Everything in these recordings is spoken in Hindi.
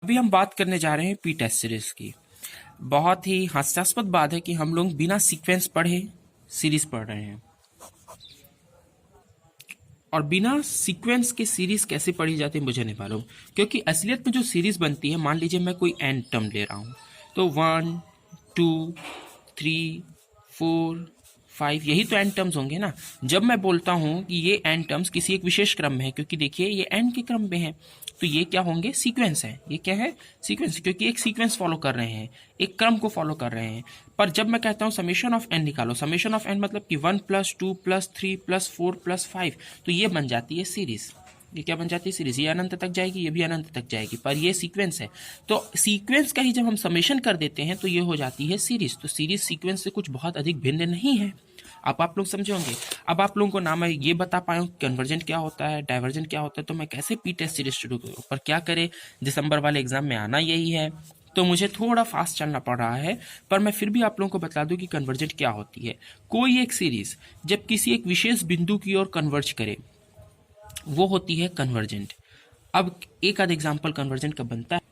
अभी हम बात करने जा रहे हैं पी टेस्ट सीरीज की। बहुत ही हास्यास्पद बात है कि हम लोग बिना सीक्वेंस पढ़े सीरीज पढ़ रहे हैं, और बिना सीक्वेंस के सीरीज कैसे पढ़ी जाती है मुझे नहीं मालूम। क्योंकि असलियत में जो सीरीज बनती है, मान लीजिए मैं कोई एन टर्म ले रहा हूँ, तो 1 2 3 4 5 यही तो एन टर्म्स होंगे ना। जब मैं बोलता हूँ कि ये एन टर्म्स किसी एक विशेष क्रम में है, क्योंकि देखिए ये एन के क्रम में है, तो ये क्या होंगे? सीक्वेंस है। ये क्या है? सीक्वेंस, क्योंकि एक सीक्वेंस फॉलो कर रहे हैं, एक क्रम को फॉलो कर रहे हैं। पर जब मैं कहता हूँ समेशन ऑफ एन निकालो, समेशन ऑफ एन मतलब कि 1 + 2 + 3 + 4 + 5, तो ये बन जाती है सीरीज। ये क्या बन जाती है? सीरीज। ये अनंत तक जाएगी, ये भी अनंत तक जाएगी, पर ये सीक्वेंस है। तो सीक्वेंस का ही जब हम समेशन कर देते हैं तो ये हो जाती है सीरीज। तो सीरीज सीक्वेंस से कुछ बहुत अधिक भिन्न नहीं है। अब आप लोग समझे होंगे। अब आप लोगों को ना मैं ये बता पाया हूँ कन्वर्जेंट क्या होता है, डाइवर्जेंट क्या होता है, तो मैं कैसे पी टेस्ट सीरीज शुरू करूँ। पर क्या करे, दिसंबर वाले एग्जाम में आना यही है, तो मुझे थोड़ा फास्ट चलना पड़ रहा है। पर मैं फिर भी आप लोगों को बता दूं कि कन्वर्जेंट क्या होती है। कोई एक सीरीज जब किसी एक विशेष बिंदु की ओर कन्वर्ज करे, वो होती है कन्वर्जेंट। अब एक आध एग्जाम्पल कन्वर्जेंट का बनता है।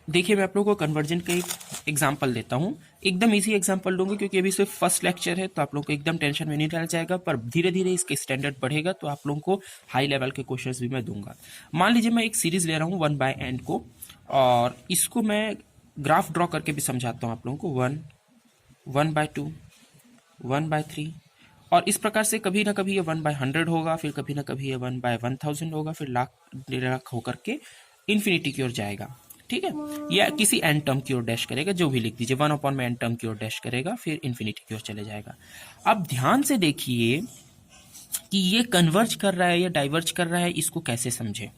देखिए, मैं आप लोगों को कन्वर्जेंट का एक एग्जाम्पल देता हूँ। एकदम इजी एग्जाम्पल दूंगा क्योंकि अभी सिर्फ फर्स्ट लेक्चर है, तो आप लोगों को एकदम टेंशन में नहीं डाला जाएगा। पर धीरे धीरे इसके स्टैंडर्ड बढ़ेगा तो आप लोगों को हाई लेवल के क्वेश्चंस भी मैं दूंगा। मान लीजिए मैं एक सीरीज ले रहा हूँ 1/n को, और इसको मैं ग्राफ ड्रॉ करके भी समझाता हूँ आप लोगों को। 1 1/2 1/3, और इस प्रकार से कभी ना कभी ये 1/100 होगा, फिर कभी ना कभी ये 1/1000 होगा, फिर लाख डेढ़ लाख होकर के इन्फिनिटी की ओर जाएगा। ठीक है, या किसी एन टर्म की ओर डैश करेगा, जो भी लिख दीजिए, 1 में एन टर्म की ओर डैश करेगा, फिर इन्फिनिटी की ओर चले जाएगा। अब ध्यान से देखिए कि ये कन्वर्ज कर रहा है या डाइवर्ज कर रहा है, इसको कैसे समझे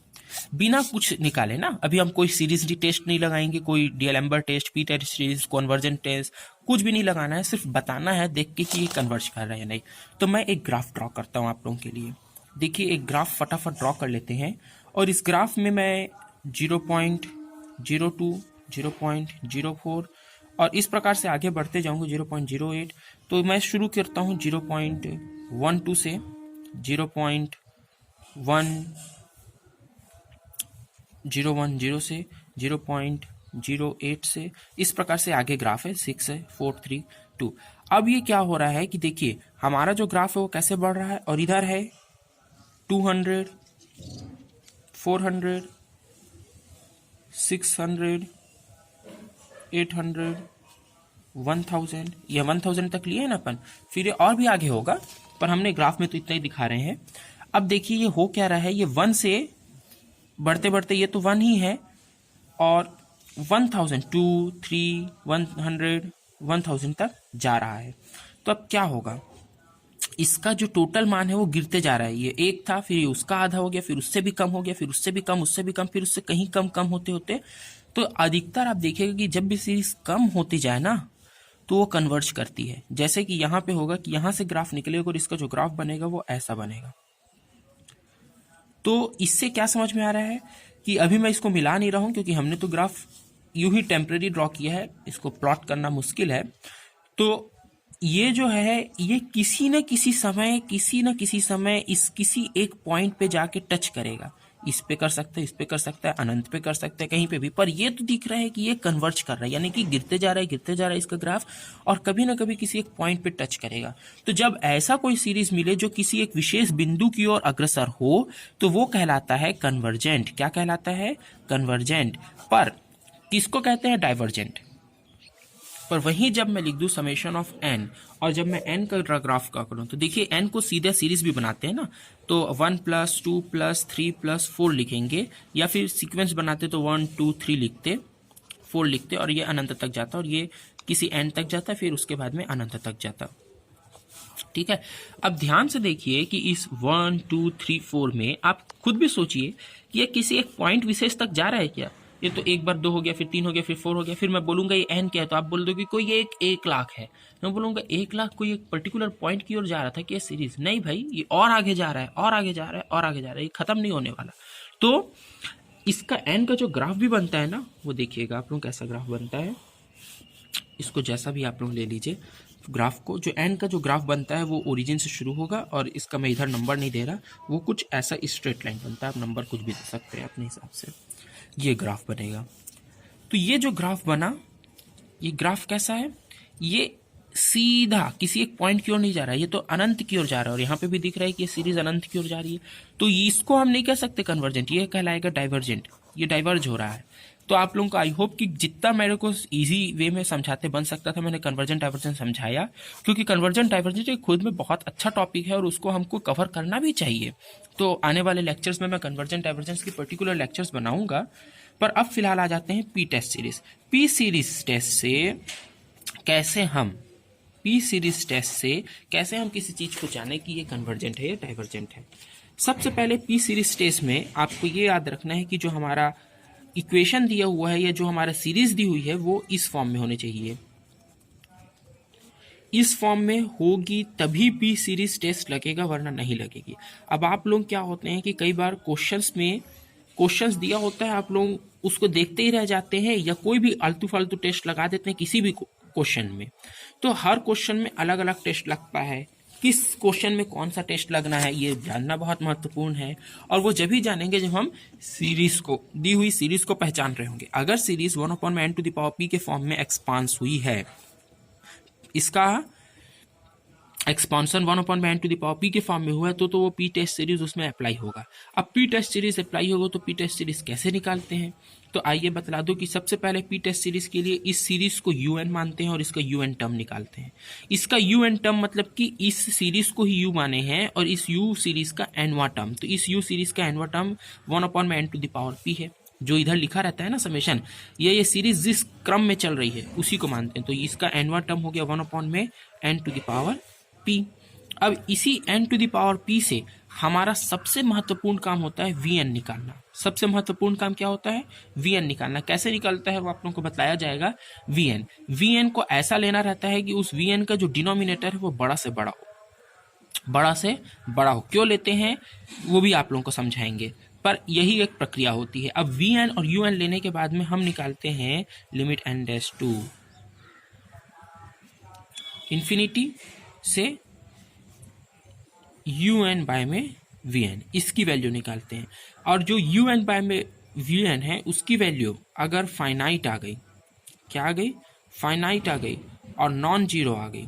बिना कुछ निकाले ना। अभी हम कोई सीरीज टेस्ट नहीं लगाएंगे, कोई डीएलएम्बर test, P test series, conversion test, कुछ भी नहीं लगाना है। सिर्फ बताना है देख के कि ये कन्वर्ज कर रहा है या नहीं। तो मैं एक ग्राफ ड्रॉ करता हूँ आप लोगों के लिए। देखिए, एक ग्राफ फटाफट ड्रॉ कर लेते हैं, और इस ग्राफ में मैं 0.02 0.04 और इस प्रकार से आगे बढ़ते जाऊंगा 0.08। तो मैं शुरू करता हूँ 0.12 से, 0.10 से, 0.08 से, इस प्रकार से आगे ग्राफ है 6 है 4 3 2। अब ये क्या हो रहा है कि देखिए हमारा जो ग्राफ है वो कैसे बढ़ रहा है, और इधर है 200 400 600 800 1000, ये 1000 तक लिए है ना अपन, फिर ये और भी आगे होगा, पर हमने ग्राफ में तो इतना ही दिखा रहे हैं। अब देखिए ये हो क्या रहा है, ये 1 से बढ़ते बढ़ते ये तो 1 ही है, और 1000 2 3 100 1000 तक जा रहा है। तो अब क्या होगा, इसका जो टोटल मान है वो गिरते जा रहा है। ये एक था, फिर ये उसका आधा हो गया, फिर उससे भी कम हो गया, फिर उससे भी कम, उससे भी कम, फिर उससे कहीं कम कम होते होते, तो अधिकतर आप देखिएगा कि जब भी सीरीज कम होती जाए ना तो वो कन्वर्ज करती है। जैसे कि यहाँ पे होगा कि यहाँ से ग्राफ निकलेगा और इसका जो ग्राफ बनेगा वो ऐसा बनेगा। तो इससे क्या समझ में आ रहा है कि अभी मैं इसको मिला नहीं रहा हूं, क्योंकि हमने तो ग्राफ यूं ही टेम्परेरी ड्रॉ किया है, इसको प्लॉट करना मुश्किल है। तो ये जो है ये किसी न किसी समय इस किसी एक पॉइंट पे जाके टच करेगा। इस पे कर सकता है, इस पे कर सकता है, अनंत पे कर सकता है, कहीं पे भी। पर ये तो दिख रहा है कि ये कन्वर्ज कर रहा है, यानी कि गिरते जा रहा है इसका ग्राफ, और कभी ना कभी किसी एक पॉइंट पे टच करेगा। तो जब ऐसा कोई सीरीज मिले जो किसी एक विशेष बिंदु की ओर अग्रसर हो, तो वो कहलाता है कन्वर्जेंट। क्या कहलाता है? कन्वर्जेंट। पर किसको कहते हैं? डाइवर्जेंट। पर वहीं जब मैं लिख दूं समेशन ऑफ एन, और जब मैं एन का ग्राफ का करूं, तो देखिए एन को सीधा सीरीज भी बनाते हैं ना, तो 1 + 2 + 3 + 4 लिखेंगे, या फिर सीक्वेंस बनाते तो 1 2 3 लिखते, 4 लिखते, और ये अनंत तक जाता, और ये किसी एन तक जाता, फिर उसके बाद में अनंत तक जाता। ठीक है, अब ध्यान से देखिए कि इस 1 2 3 4 में आप खुद भी सोचिए कि ये किसी एक पॉइंट विशेष तक जा रहा है क्या? ये तो एक बार 2 हो गया, फिर 3 हो गया, फिर 4 हो गया, फिर मैं बोलूंगा ये एन क्या है, तो आप बोल दोगे कोई ये 1 लाख है। मैं बोलूंगा 1 लाख कोई एक पर्टिकुलर पॉइंट की ओर जा रहा था कि ये सीरीज? नहीं भाई, ये और आगे जा रहा है, और आगे जा रहा है, और आगे जा रहा है, ये खत्म नहीं होने वाला। तो इसका एन का जो ग्राफ भी बनता है ना, वो देखिएगा आप लोग कैसा ग्राफ बनता है। इसको जैसा भी आप लोग ले लीजिए ग्राफ को, जो एन का जो ग्राफ बनता है वो ओरिजिन से शुरू होगा, और इसका मैं इधर नंबर नहीं दे रहा, वो कुछ ऐसा स्ट्रेट लाइन बनता है। आप नंबर कुछ भी दे सकते हैं अपने हिसाब से। ये ग्राफ बनेगा। तो ये जो ग्राफ बना, ये ग्राफ कैसा है, ये सीधा किसी एक पॉइंट की ओर नहीं जा रहा है, ये तो अनंत की ओर जा रहा है, और यहाँ पे भी दिख रहा है कि ये सीरीज अनंत की ओर जा रही है। तो इसको हम नहीं कह सकते कन्वर्जेंट, ये कहलाएगा डाइवर्जेंट, ये डाइवर्ज हो रहा है। तो आप लोगों को आई होप कि जितना मेरे को इजी वे में समझाते बन सकता था मैंने कन्वर्जेंट डाइवर्जेंट समझाया, क्योंकि कन्वर्जेंट डाइवर्जेंट एक खुद में बहुत अच्छा टॉपिक है और उसको हमको कवर करना भी चाहिए। तो आने वाले लेक्चर्स में मैं कन्वर्जेंट डाइवर्जेंस की पर्टिकुलर लेक्चर्स बनाऊंगा। पर अब फिलहाल आ जाते हैं P test series. P series test से कैसे हम किसी चीज को जाने कि ये कन्वर्जेंट है या डाइवर्जेंट है। सबसे पहले पी सीरीज टेस्ट में आपको ये याद रखना है कि जो हमारा इक्वेशन दिया हुआ है या जो हमारा सीरीज दी हुई है वो इस फॉर्म में होनी चाहिए। इस फॉर्म में होगी तभी पी सीरीज टेस्ट लगेगा, वरना नहीं लगेगी। अब आप लोग क्या होते हैं कि कई बार क्वेश्चंस दिया होता है, आप लोग उसको देखते ही रह जाते हैं या कोई भी आलतू फालतू टेस्ट लगा देते हैं किसी भी क्वेश्चन में। तो हर क्वेश्चन में अलग अलग टेस्ट लगता है, किस क्वेश्चन में कौन सा टेस्ट लगना है ये जानना बहुत महत्वपूर्ण है। और वो जब ही जानेंगे जब हम सीरीज को, दी हुई सीरीज को पहचान रहे होंगे। अगर सीरीज 1/n⁻p के फॉर्म में एक्सपांस हुई है, इसका एक्सपांसन 1/n⁻p के फॉर्म में हुआ है, तो वो पी टेस्ट सीरीज उसमें अप्लाई होगा। अब पी टेस्ट सीरीज अप्लाई होगा तो पी टेस्ट सीरीज कैसे निकालते हैं, तो आइए बतला दो कि सबसे पहले पी टेस्ट सीरीज के लिए इस सीरीज को un मानते हैं और इसका un टर्म निकालते हैं। इसका un टर्म मतलब कि इस सीरीज को ही u माने हैं और इस u सीरीज का nवां टर्म, तो इस u सीरीज का nवां टर्म 1/n⁻p है, जो इधर लिखा रहता है ना समेशन, ये सीरीज जिस क्रम में चल रही है उसी को मानते हैं। तो इसका nवां टर्म हो गया 1/n⁻p। अब इसी n⁻p से हमारा सबसे महत्वपूर्ण काम होता है vn निकालना। सबसे महत्वपूर्ण काम क्या होता है, vn निकालना। कैसे निकलता है वो आप लोगों को बताया जाएगा। vn को ऐसा लेना रहता है कि उस vn का जो डिनोमिनेटर है वो बड़ा से बड़ा हो। क्यों लेते हैं वो भी आप लोगों को समझाएंगे, पर यही एक प्रक्रिया होती है। अब vn और un लेने के बाद में हम निकालते हैं लिमिट n' टू इंफिनिटी से un बाय में vn, इसकी वैल्यू निकालते हैं। और जो un बाय में vn है उसकी वैल्यू अगर फाइनाइट आ गई, क्या आ गई, फाइनाइट आ गई और नॉन जीरो आ गई,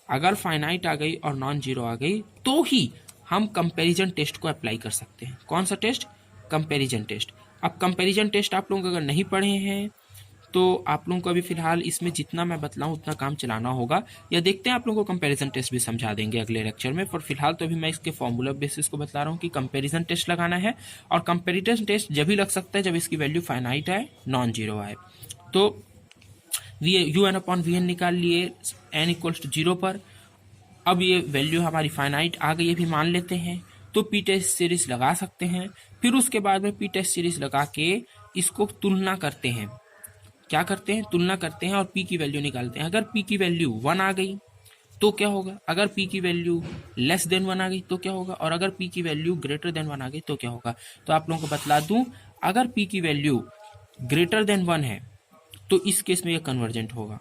अगर फाइनाइट आ गई और नॉन जीरो आ गई तो ही हम कंपैरिजन टेस्ट को अप्लाई कर सकते हैं। कौन सा टेस्ट, कंपैरिजन टेस्ट। अब कंपैरिजन टेस्ट आप लोग अगर नहीं पढ़े हैं तो आप लोगों को अभी फिलहाल इसमें जितना मैं बतलाऊं उतना काम चलाना होगा, या देखते हैं आप लोगों को कंपैरिजन टेस्ट भी समझा देंगे अगले लेक्चर में। पर फिलहाल तो अभी मैं इसके फॉर्मूला बेसिस को बता रहा हूं कि कंपैरिजन टेस्ट लगाना है, और कंपैरिजन टेस्ट जब भी लग सकता है जब इसकी वैल्यू फाइनाइट आए, नॉन जीरो आए। तो un/vn निकाल लिए n = 0 पर। अब ये वैल्यू हमारी फाइनाइट आ गई, ये भी मान लेते हैं, तो पी टेस्ट सीरीज लगा सकते हैं। फिर उसके बाद में पी टेस्ट सीरीज लगा के इसको तुलना करते हैं। क्या करते हैं, तुलना करते हैं और p की वैल्यू निकालते हैं। अगर p की वैल्यू 1 आ गई तो क्या होगा, अगर p की वैल्यू लेस देन 1 आ गई तो क्या होगा, और अगर p की वैल्यू ग्रेटर देन 1 आ गई तो क्या होगा। तो आप लोगों को बतला दूं, अगर p की वैल्यू ग्रेटर देन 1 है तो इस केस में ये कन्वर्जेंट होगा,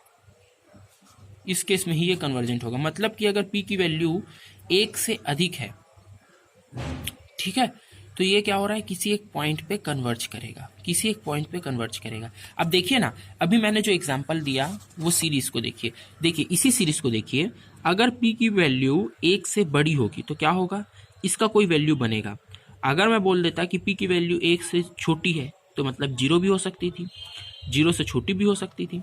इस केस में ही ये कन्वर्जेंट होगा। मतलब कि अगर p की वैल्यू 1 से अधिक है, ठीक है, तो ये क्या हो रहा है, किसी एक पॉइंट पे कन्वर्ज करेगा, अब देखिए ना, अभी मैंने जो एग्जांपल दिया वो सीरीज को देखिए, इसी सीरीज को देखिए। अगर p की वैल्यू 1 से बड़ी होगी तो क्या होगा, इसका कोई वैल्यू बनेगा। अगर मैं बोल देता कि p की वैल्यू 1 से छोटी है तो मतलब 0 भी हो सकती थी, 0 से छोटी भी हो सकती थी।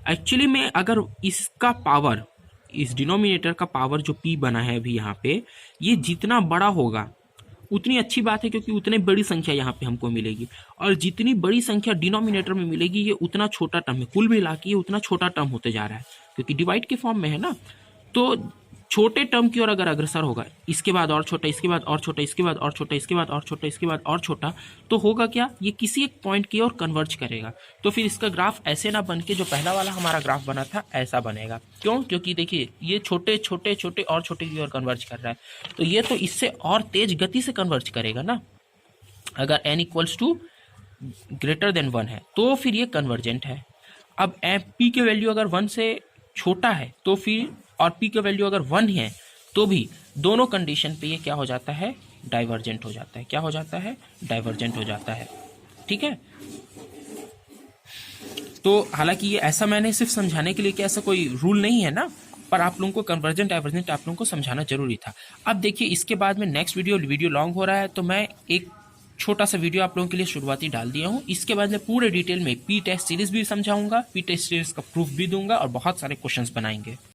एक्चुअली में अगर इसका पावर, इस डिनोमिनेटर का पावर जो p बना है अभी यहाँ पे, ये जितना बड़ा होगा उतनी अच्छी बात है, क्योंकि उतनी बड़ी संख्या यहाँ पे हमको मिलेगी, और जितनी बड़ी संख्या डिनोमिनेटर में मिलेगी ये उतना छोटा टर्म है। कुल मिला के ये उतना छोटा टर्म होते जा रहा है, क्योंकि डिवाइड के फॉर्म में है ना। तो छोटे टर्म की ओर अगर अग्रसर होगा, इसके बाद और छोटा, इसके बाद और छोटा, इसके बाद और छोटा, इसके बाद और छोटा, इसके बाद और छोटा, तो होगा क्या, ये किसी एक पॉइंट की ओर कन्वर्ज करेगा। तो फिर इसका ग्राफ ऐसे ना बन के जो पहला वाला हमारा ग्राफ बना था ऐसा बनेगा। क्यों, क्योंकि देखिए ये छोटे छोटे छोटे और छोटे की ओर कन्वर्ज कर रहा है, तो ये तो इससे और तेज गति से कन्वर्ज करेगा ना। अगर n = ग्रेटर देन 1 है तो फिर ये कन्वर्जेंट है। अब p के वैल्यू अगर 1 से छोटा है तो फिर, और p का वैल्यू अगर 1 है तो भी दोनों कंडीशन पे ये क्या हो जाता है, डाइवर्जेंट हो जाता है। क्या हो जाता है, डाइवर्जेंट हो जाता है। ठीक है। तो हालांकि ये ऐसा मैंने सिर्फ समझाने के लिए कि ऐसा कोई रूल नहीं है ना, पर आप लोगों को कन्वर्जेंट डाइवर्जेंट आप लोगों को समझाना जरूरी था। अब देखिए इसके बाद में नेक्स्ट वीडियो लॉन्ग हो रहा है, तो मैं एक छोटा सा वीडियो आप लोगों के लिए शुरुआती डाल दिया हूँ। इसके बाद मैं पूरे डिटेल में पी टेस्ट सीरीज भी समझाऊंगा, पी टेस्ट सीरीज का प्रूफ भी दूंगा और बहुत सारे क्वेश्चंस बनाएंगे।